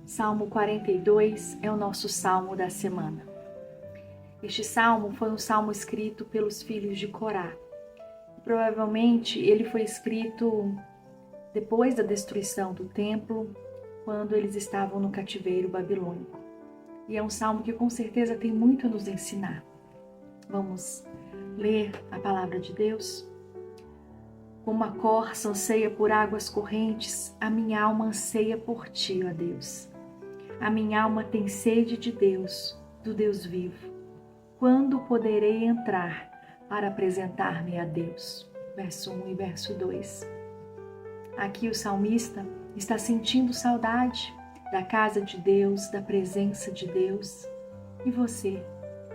Salmo 42 é o nosso salmo da semana. Este salmo foi um salmo escrito pelos filhos de Corá. Provavelmente ele foi escrito depois da destruição do templo, quando eles estavam no cativeiro babilônico. E é um salmo que com certeza tem muito a nos ensinar. Vamos ler a palavra de Deus? Como a corça anseia por águas correntes, a minha alma anseia por ti, ó Deus. A minha alma tem sede de Deus, do Deus vivo. Quando poderei entrar para apresentar-me a Deus? Verso 1 e verso 2. Aqui o salmista está sentindo saudade da casa de Deus, da presença de Deus. E você,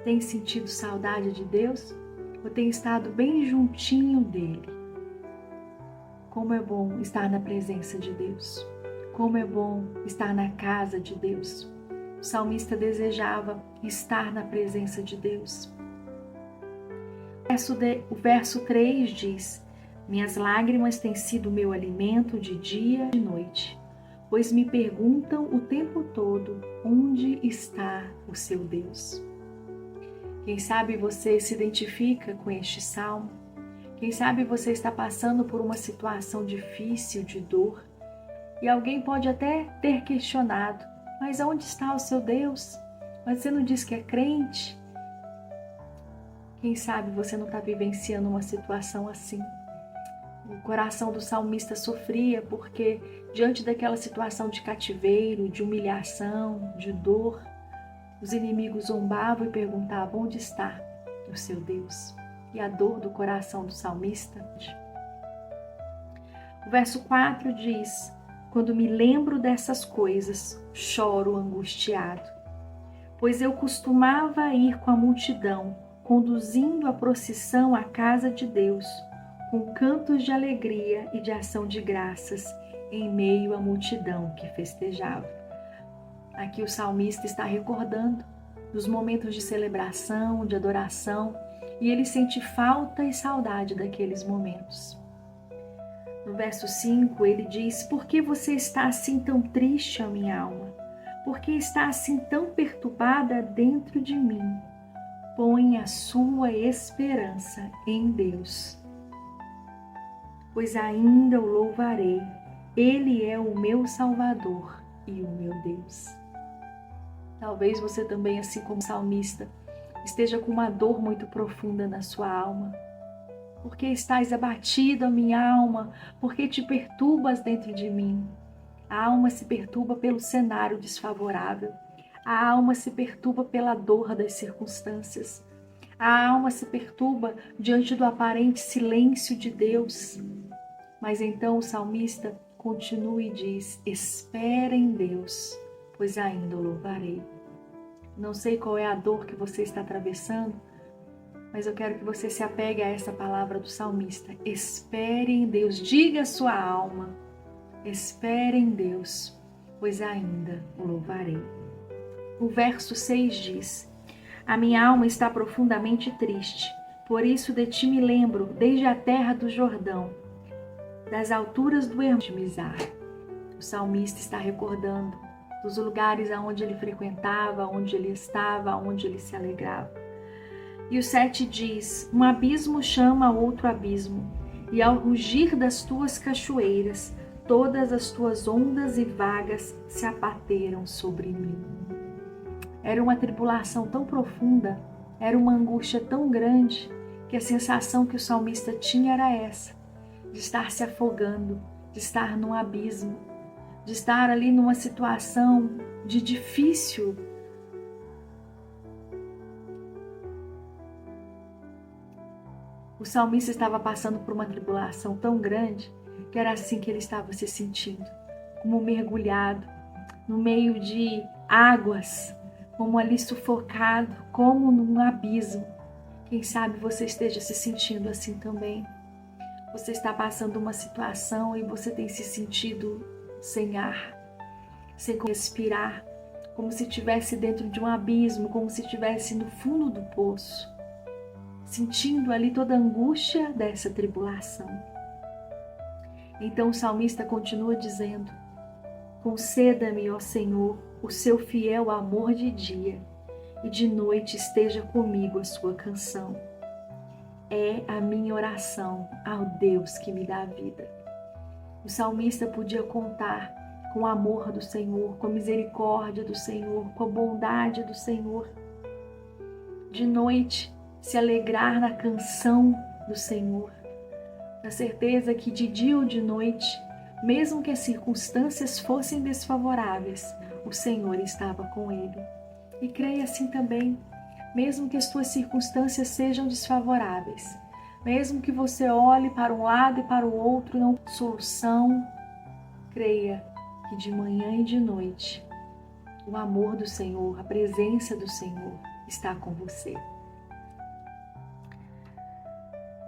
tem sentido saudade de Deus? Ou tem estado bem juntinho dele? Como é bom estar na presença de Deus. Como é bom estar na casa de Deus. O salmista desejava estar na presença de Deus. O verso 3 diz: minhas lágrimas têm sido meu alimento de dia e de noite, pois me perguntam o tempo todo onde está o seu Deus. Quem sabe você se identifica com este salmo? Quem sabe você está passando por uma situação difícil de dor e alguém pode até ter questionado: mas onde está o seu Deus? Mas você não diz que é crente? Quem sabe você não está vivenciando uma situação assim? O coração do salmista sofria porque, diante daquela situação de cativeiro, de humilhação, de dor, os inimigos zombavam e perguntavam: onde está o seu Deus? E a dor do coração do salmista. O verso 4 diz: quando me lembro dessas coisas, choro angustiado, pois eu costumava ir com a multidão, conduzindo a procissão à casa de Deus, com cantos de alegria e de ação de graças, em meio à multidão que festejava. Aqui o salmista está recordando dos momentos de celebração, de adoração, e ele sente falta e saudade daqueles momentos. No verso 5 ele diz: por que você está assim tão triste, ó minha alma? Por que está assim tão perturbada dentro de mim? Põe a sua esperança em Deus, pois ainda o louvarei. Ele é o meu Salvador e o meu Deus. Talvez você também, assim como o salmista, esteja com uma dor muito profunda na sua alma. Por que estás abatida, minha alma? Por que te perturbas dentro de mim? A alma se perturba pelo cenário desfavorável. A alma se perturba pela dor das circunstâncias. A alma se perturba diante do aparente silêncio de Deus. Mas então o salmista continua e diz: espera em Deus, pois ainda o louvarei. Não sei qual é a dor que você está atravessando, mas eu quero que você se apegue a essa palavra do salmista. Espere em Deus, diga à sua alma: espere em Deus, pois ainda o louvarei. O verso 6 diz: a minha alma está profundamente triste, por isso de ti me lembro desde a terra do Jordão, das alturas do Hermon de Mizar. O salmista está recordando dos lugares aonde ele frequentava, onde ele estava, onde ele se alegrava. E o 7 diz: um abismo chama outro abismo, e ao rugir das tuas cachoeiras, todas as tuas ondas e vagas se abateram sobre mim. Era uma tribulação tão profunda, era uma angústia tão grande, que a sensação que o salmista tinha era essa, de estar se afogando, de estar num abismo, de estar ali numa situação de difícil. O salmista estava passando por uma tribulação tão grande que era assim que ele estava se sentindo, como mergulhado no meio de águas, como ali sufocado, como num abismo. Quem sabe você esteja se sentindo assim também. Você está passando uma situação e você tem se sentido sem ar, sem respirar, como se estivesse dentro de um abismo, como se estivesse no fundo do poço, sentindo ali toda a angústia dessa tribulação. Então o salmista continua dizendo: Conceda-me, ó Senhor, o seu fiel amor de dia, e de noite esteja comigo a sua canção. É a minha oração ao Deus que me dá a vida. O salmista podia contar com o amor do Senhor, com a misericórdia do Senhor, com a bondade do Senhor. De noite, se alegrar na canção do Senhor, na certeza que de dia ou de noite, mesmo que as circunstâncias fossem desfavoráveis, o Senhor estava com ele. E creia assim também, mesmo que as tuas circunstâncias sejam desfavoráveis, mesmo que você olhe para um lado e para o outro, não tem solução, creia que de manhã e de noite, o amor do Senhor, a presença do Senhor está com você.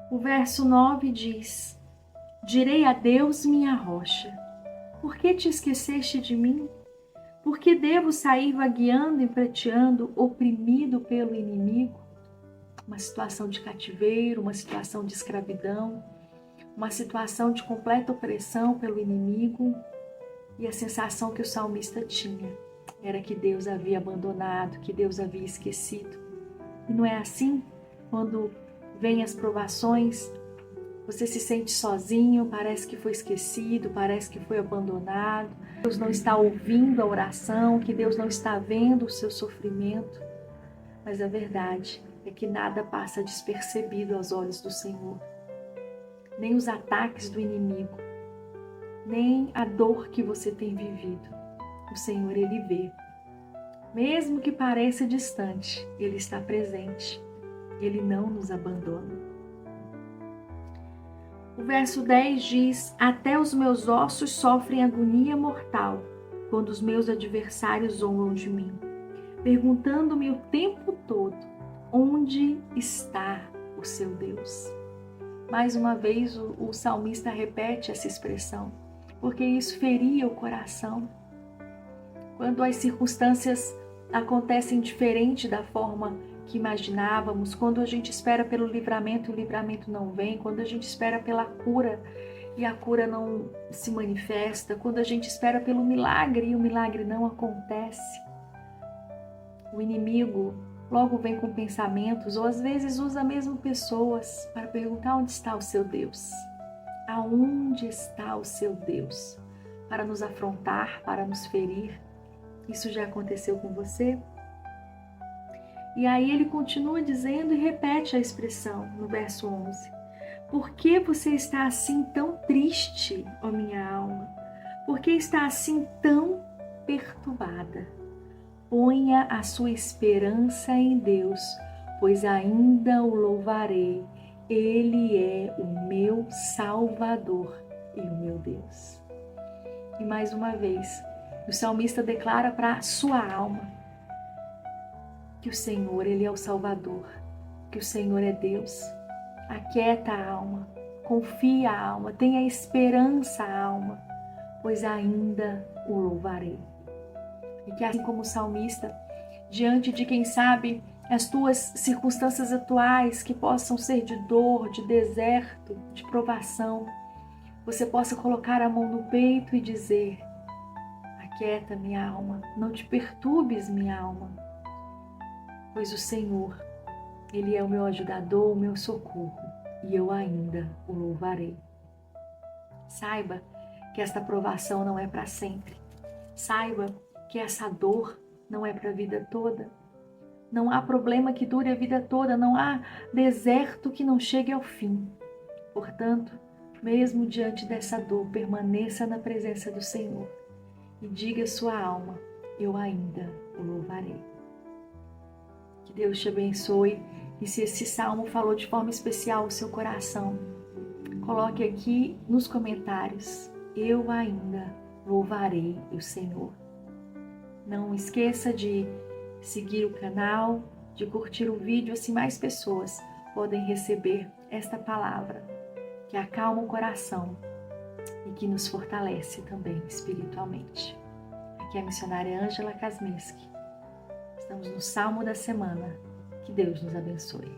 O verso 9 diz: direi a Deus, minha rocha, por que te esqueceste de mim? Por que devo sair vagueando e prateando, oprimido pelo inimigo? Uma situação de cativeiro, uma situação de escravidão, uma situação de completa opressão pelo inimigo. E a sensação que o salmista tinha era que Deus havia abandonado, que Deus havia esquecido. E não é assim? Quando vêm as provações, você se sente sozinho, parece que foi esquecido, parece que foi abandonado. Deus não está ouvindo a oração, que Deus não está vendo o seu sofrimento. Mas a verdade é que nada passa despercebido aos olhos do Senhor. Nem os ataques do inimigo, nem a dor que você tem vivido. O Senhor, Ele vê. Mesmo que pareça distante, Ele está presente. Ele não nos abandona. O verso 10 diz: até os meus ossos sofrem agonia mortal, quando os meus adversários zombam de mim, perguntando-me o tempo todo, onde está o seu Deus? Mais uma vez o salmista repete essa expressão, porque isso feria o coração. Quando as circunstâncias acontecem diferente da forma que imaginávamos, quando a gente espera pelo livramento e o livramento não vem, quando a gente espera pela cura e a cura não se manifesta, quando a gente espera pelo milagre e o milagre não acontece, o inimigo logo vem com pensamentos, ou às vezes usa mesmo pessoas para perguntar: onde está o seu Deus? Aonde está o seu Deus? Para nos afrontar, para nos ferir. Isso já aconteceu com você? E aí ele continua dizendo e repete a expressão no verso 11. Por que você está assim tão triste, ó minha alma? Por que está assim tão perturbada? Ponha a sua esperança em Deus, pois ainda o louvarei. Ele é o meu Salvador e o meu Deus. E mais uma vez, o salmista declara para a sua alma que o Senhor, Ele é o Salvador, que o Senhor é Deus. Aquieta a alma, confia a alma, tenha esperança a alma, pois ainda o louvarei. E que assim como o salmista, diante de quem sabe as tuas circunstâncias atuais, que possam ser de dor, de deserto, de provação, você possa colocar a mão no peito e dizer: aquieta minha alma, não te perturbes minha alma, pois o Senhor, Ele é o meu ajudador, o meu socorro, e eu ainda o louvarei. Saiba que esta provação não é para sempre. Saiba que essa dor não é para a vida toda. Não há problema que dure a vida toda, não há deserto que não chegue ao fim. Portanto, mesmo diante dessa dor, permaneça na presença do Senhor e diga à sua alma: eu ainda o louvarei. Que Deus te abençoe. E se esse salmo falou de forma especial o seu coração, coloque aqui nos comentários: eu ainda louvarei o Senhor. Não esqueça de seguir o canal, de curtir o vídeo, assim mais pessoas podem receber esta palavra que acalma o coração e que nos fortalece também espiritualmente. Aqui é a missionária Ângela Kasminski. Estamos no Salmo da Semana. Que Deus nos abençoe.